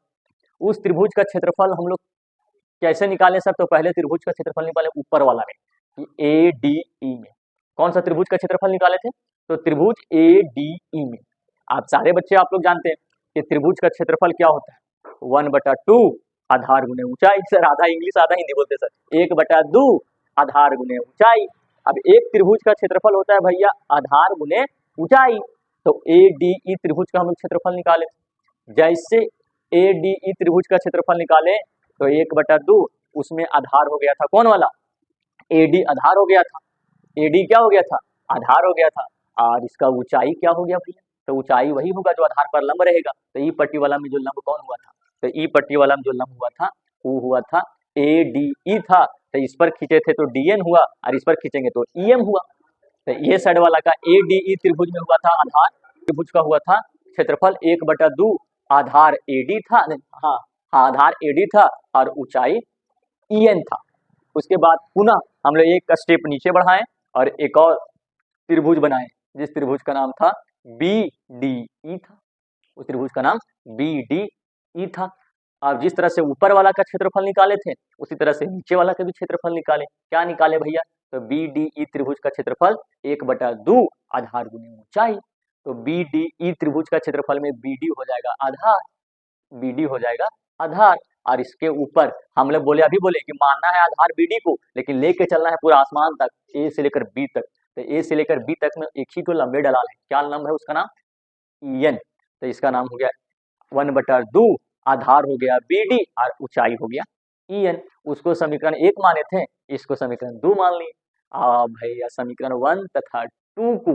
उस त्रिभुज का क्षेत्रफल हम लोग कैसे निकालें सर, तो पहले त्रिभुज का क्षेत्रफल निकाले ऊपर वाला में कि ADE में, कौन सा त्रिभुज का क्षेत्रफल निकाले थे, तो त्रिभुज ADE में। आप सारे बच्चे आप लोग जानते हैं कि त्रिभुज का क्षेत्रफल क्या होता है, 1/2 आधार गुने ऊंचाई, सर आधा इंग्लिश आधा हिंदी बोलते सर, 1/2 आधार गुने ऊंचाई। अब एक त्रिभुज का क्षेत्रफल होता है भैया आधार गुने ऊंचाई, तो ADE त्रिभुज का हम लोग क्षेत्रफल निकाले, जैसे ADE त्रिभुज का क्षेत्रफल निकाले तो 1/2 उसमें आधार हो गया था कौन वाला, AD आधार हो गया था, AD क्या हो गया था, आधार हो गया था, और इसका ऊंचाई क्या हो गया भैया, तो ऊंचाई वही होगा जो आधार पर लंब रहेगा, तो ई पट्टी वाला में जो लंब कौन हुआ था, तो ई पट्टी वाला में जो लंब हुआ था वो हुआ था ADE था, तो इस पर खींचे थे तो DN हुआ और इस पर खींचेंगे तो EM हुआ, तो ये साइड वाला का ADE त्रिभुज में हुआ था आधार, त्रिभुज का हुआ था क्षेत्रफल 1/2 आधार AD था, हाँ आधार AD था और ऊंचाई EN था। उसके बाद पुनः हम लोग एक स्टेप नीचे बढ़ाएं और एक और त्रिभुज बनाएं जिस त्रिभुज का नाम था BDE था, उस त्रिभुज का नाम BDE था। अब जिस तरह से ऊपर वाला का क्षेत्रफल निकाले थे उसी तरह से नीचे वाला का भी क्षेत्रफल निकाले। क्या निकाले भैया? तो बी डी ई त्रिभुज का क्षेत्रफल 1/2 आधार गुने ऊंचाई। तो बी डी ई त्रिभुज का क्षेत्रफल में बी डी हो जाएगा आधार, बी डी हो जाएगा आधार। और इसके ऊपर हम लोग बोले, अभी बोले कि मानना है आधार बी डी को, लेकिन लेके चलना है पूरा आसमान तक, ए से लेकर बी तक। तो ए से लेकर बी तक में एक ही तो लंबे डलाल है। क्या लंब है उसका नाम? E N. तो इसका नाम हो गया 1/2 आधार हो गया बी डी और ऊंचाई हो गया ई एन। उसको समीकरण 1 माने थे, इसको समीकरण 2 मान लिए। भैया समीकरण 1 तथा 2 को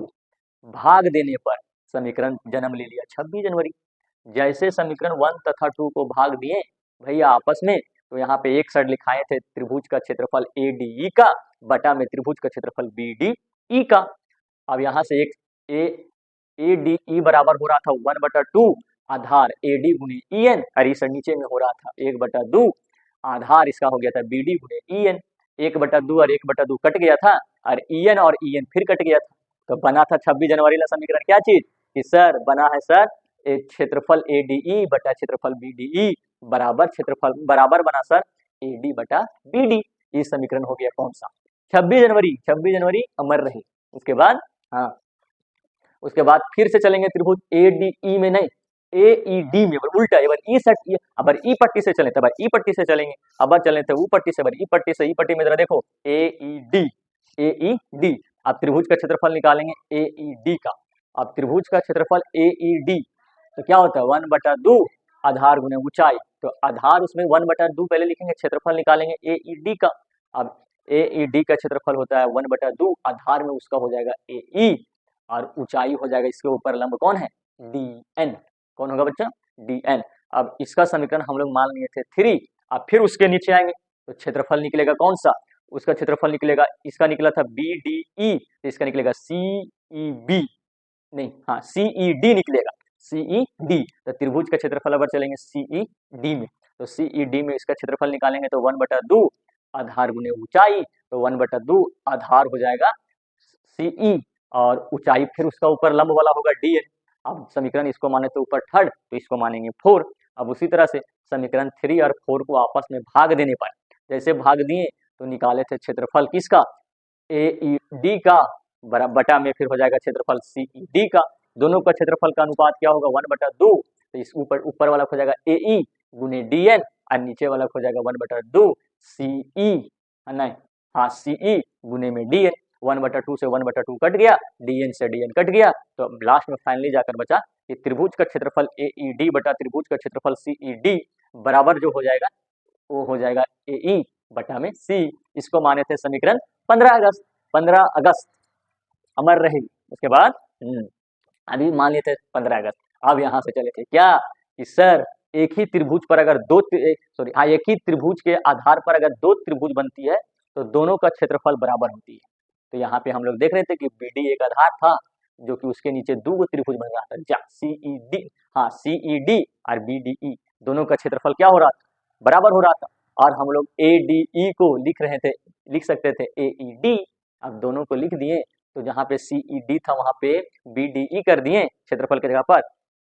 भाग देने पर समीकरण जन्म ले लिया 26 जनवरी। जैसे समीकरण 1 तथा 2 को भाग दिए भैया आपस में, तो यहाँ पे एक साइड लिखाए थे त्रिभुज का क्षेत्रफल ए डी ई का बटा में त्रिभुज का क्षेत्रफल बी डी ई का। अब यहाँ से एक ए डी ई बराबर हो रहा था 1/2 आधार ए डी गुने ई एन, और इस नीचे में हो रहा था 1/2 आधार इसका हो गया था बी डी गुने ई एन। 1/2 और 1/2 कट गया था और ई एन फिर कट गया था। तो बना था 26 जनवरी का समीकरण क्या चीज कि सर बना है सर क्षेत्रफल ए डी ई बटा क्षेत्रफल बी डी ई बराबर क्षेत्रफल बराबर बना सर ए डी बटा बी डी। ये समीकरण हो गया कौन सा? 26 जनवरी। 26 जनवरी अमर रहे। उसके बाद उसके बाद फिर से चलेंगे त्रिभुज ए डी ई में, नहीं ए ई डी में, उल्टा ई सेट अबर ई पट्टी से चले, तब ई पट्टी से चलेंगे, अब चले थे ऊ पट्टी से, ई पट्टी से ई पट्टी में जरा देखो ए ई डी। अब त्रिभुज का क्षेत्रफल निकालेंगे ए ई डी का। अब त्रिभुज का क्षेत्रफल ए ई डी तो क्या होता है 1/2 आधार गुने ऊंचाई। तो आधार उसमें 1/2 पहले लिखेंगे, क्षेत्रफल निकालेंगे ए ई डी का। अब ए ई डी का क्षेत्रफल होता है 1/2 आधार में उसका हो जाएगा ए ई और ऊंचाई हो जाएगा इसके ऊपर लंब कौन है? D N. कौन होगा बच्चा? D N. अब इसका समीकरण हम लोग मान लिए थे 3। अब फिर उसके नीचे आएंगे तो क्षेत्रफल निकलेगा कौन सा? उसका क्षेत्रफल निकलेगा, इसका निकला था बी डी ई, तो इसका निकलेगा सी ई बी, नहीं हाँ सी ई डी निकलेगा, सी ई डी। तो त्रिभुज का क्षेत्रफल अगर चलेंगे सी ई डी में, तो सी ई डी में इसका क्षेत्रफल निकालेंगे तो 1/2 आधार गुने ऊंचाई, तो 1/2 आधार हो जाएगा सी ई और ऊंचाई फिर उसका ऊपर लंब वाला होगा डी एन। अब समीकरण इसको माने तो ऊपर 3 तो इसको मानेंगे 4। अब उसी तरह से समीकरण 3 और 4 को आपस में भाग देने पर, जैसे भाग दिए तो निकाले थे क्षेत्रफल किसका? ए ई डी का बटा में फिर हो जाएगा क्षेत्रफल सी ई डी का। दोनों का क्षेत्रफल का अनुपात क्या होगा? 1/2। तो इस ऊपर वाला हो जाएगा ए ई गुने डी एन और नीचे वाला हो जाएगा 1/2 सी ई, नहीं हाँ सी ई गुने में डी एन। 1/2 से 1/2 कट गया, dn से dn कट गया, तो लास्ट में फाइनली जाकर बचा कि त्रिभुज का क्षेत्रफल ए ई डी बटा त्रिभुज का क्षेत्रफल सी ई डी बराबर जो हो जाएगा वो हो जाएगा ए ई बटा में सी। इसको माने थे समीकरण 15 अगस्त अमर रहे। उसके बाद अभी मान लिए थे 15 अगस्त। अब यहाँ से चले थे क्या कि सर एक ही त्रिभुज पर अगर एक ही त्रिभुज के आधार पर अगर 2 त्रिभुज बनती है तो दोनों का क्षेत्रफल बराबर होती है। तो यहाँ पे हम लोग देख रहे थे कि बी डी एक आधार था जो कि उसके नीचे 2 त्रिभुज बन रहा था, सी ई डी, हाँ सी ई डी और बी डी ई दोनों का क्षेत्रफल क्या हो रहा था? बराबर हो रहा था। और हम लोग ए डी ई को लिख सकते थे ए ई डी। अब दोनों को लिख दिए तो जहाँ पे सी ई डी था वहां पे बी डी ई कर दिए क्षेत्रफल की जगह पर,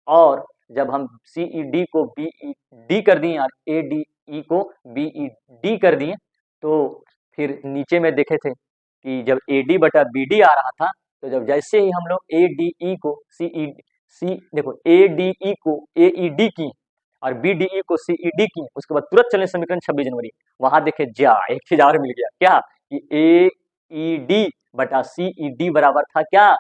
और जब हम सी ई डी को बी ई डी कर दिए और ए डी ई को बी ई डी कर दिए, तो फिर नीचे में देखे थे कि जब ए डी बटा बी डी आ रहा था, तो जब जैसे ही हम लोग ए डी ई को देखो ए डी ई को ए ई डी की और बी डी ई को सी ई डी की, उसके बाद तुरंत चले समीकरण 26 जनवरी, वहां देखे एक चीज और मिल गया क्या कि ए ई डी बटा सी ई डी बराबर था क्या?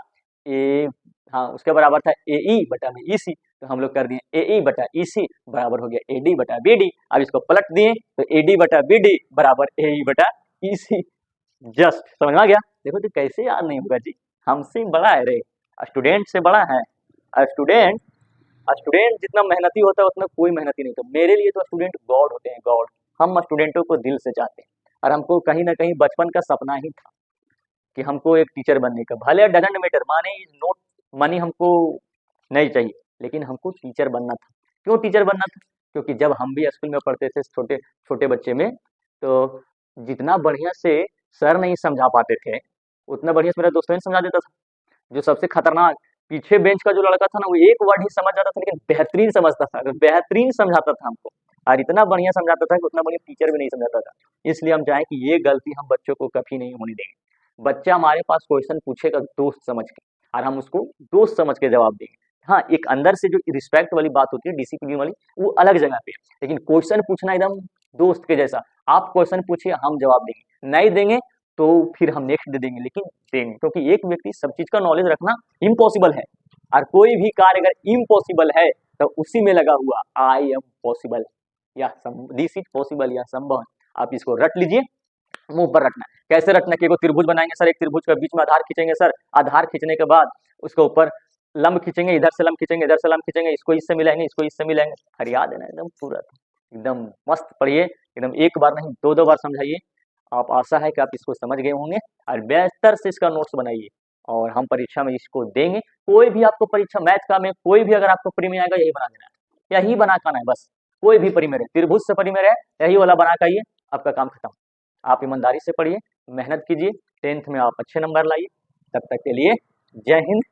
उसके बराबर था ए ई बटा में ई सी। तो हम लोग कर दिए ए ई बटा ई सी बराबर हो गया ए डी बटा बी डी। अब इसको पलट दिए तो ए डी बटा बी डी बराबर ए ई बटा ई सी। जस्ट समझ में आ गया? देखो तो कैसे याद नहीं होगा जी, हमसे बड़ा है रे, स्टूडेंट से बड़ा है। स्टूडेंट जितना मेहनती होता है उतना कोई मेहनती नहीं होता। मेरे लिए तो स्टूडेंट गॉड होते हैं, गॉड। हम स्टूडेंटों को दिल से चाहते हैं और हमको कहीं ना कहीं बचपन का सपना ही था कि हमको एक टीचर बनने का, भले डजंट मैटर मनी हमको नहीं चाहिए, लेकिन हमको टीचर बनना था। क्यों टीचर बनना था? क्योंकि जब हम भी स्कूल में पढ़ते थे छोटे छोटे बच्चे में, तो जितना बढ़िया से सर नहीं समझा पाते थे उतना बढ़िया से मेरा दोस्त नहीं समझा देता था। जो सबसे खतरनाक पीछे बेंच का जो लड़का था ना, वो एक वर्ड ही समझ जाता था लेकिन बेहतरीन समझता था, बेहतरीन समझाता था हमको। और इतना बढ़िया समझाता था कि उतना बढ़िया टीचर भी नहीं समझाता था। इसलिए हम चाहें कि ये गलती हम बच्चों को कभी नहीं होने देंगे। बच्चा हमारे पास क्वेश्चन पूछेगा दोस्त समझ के, और हम उसको दोस्त समझ के जवाब देंगे। हाँ, एक अंदर से जो रिस्पेक्ट वाली बात होती है, डिसिप्लिन वाली, वो अलग जगह पे है। लेकिन क्वेश्चन पूछना एकदम दोस्त के जैसा, आप क्वेश्चन पूछिए, हम जवाब देंगे, नहीं देंगे तो फिर हम नेक्स्ट दे देंगे, लेकिन देंगे, क्योंकि एक व्यक्ति सब चीज का नॉलेज रखना इम्पॉसिबल है। और कोई भी कार्य अगर इम्पॉसिबल है तो उसी में लगा हुआ आई एम पॉसिबल या दिस इज पॉसिबल या संभव। आप इसको रट लीजिए, मुंह पर रखना। कैसे रखना कि एगो त्रिभुज बनाएंगे सर, एक त्रिभुज के बीच में आधार खींचेंगे सर, आधार खींचने के बाद उसके ऊपर लंब खींचेंगे, इधर से लंब खींचेंगे, इधर से लंब खींचेंगे, इसको इससे मिलाएंगे, इसको इससे मिलाएंगे। हर याद है ना एकदम पूरा, एकदम मस्त पढ़िए, एकदम एक बार नहीं दो दो बार समझाइए। आप आशा है कि आप इसको समझ गए होंगे और बेहतर से इसका नोट्स बनाइए, और हम परीक्षा में इसको देंगे। कोई भी आपको परीक्षा मैथ का में कोई भी अगर आपको प्री में आएगा, यही बना देना है, यही बना के आना है बस। कोई भी प्री में रहे, त्रिभुज से प्री में रहे, यही वाला बना के आइए, आपका काम खत्म। आप ईमानदारी से पढ़िए, मेहनत कीजिए, 10th में आप अच्छे नंबर लाइए। तब तक के लिए जय हिंद,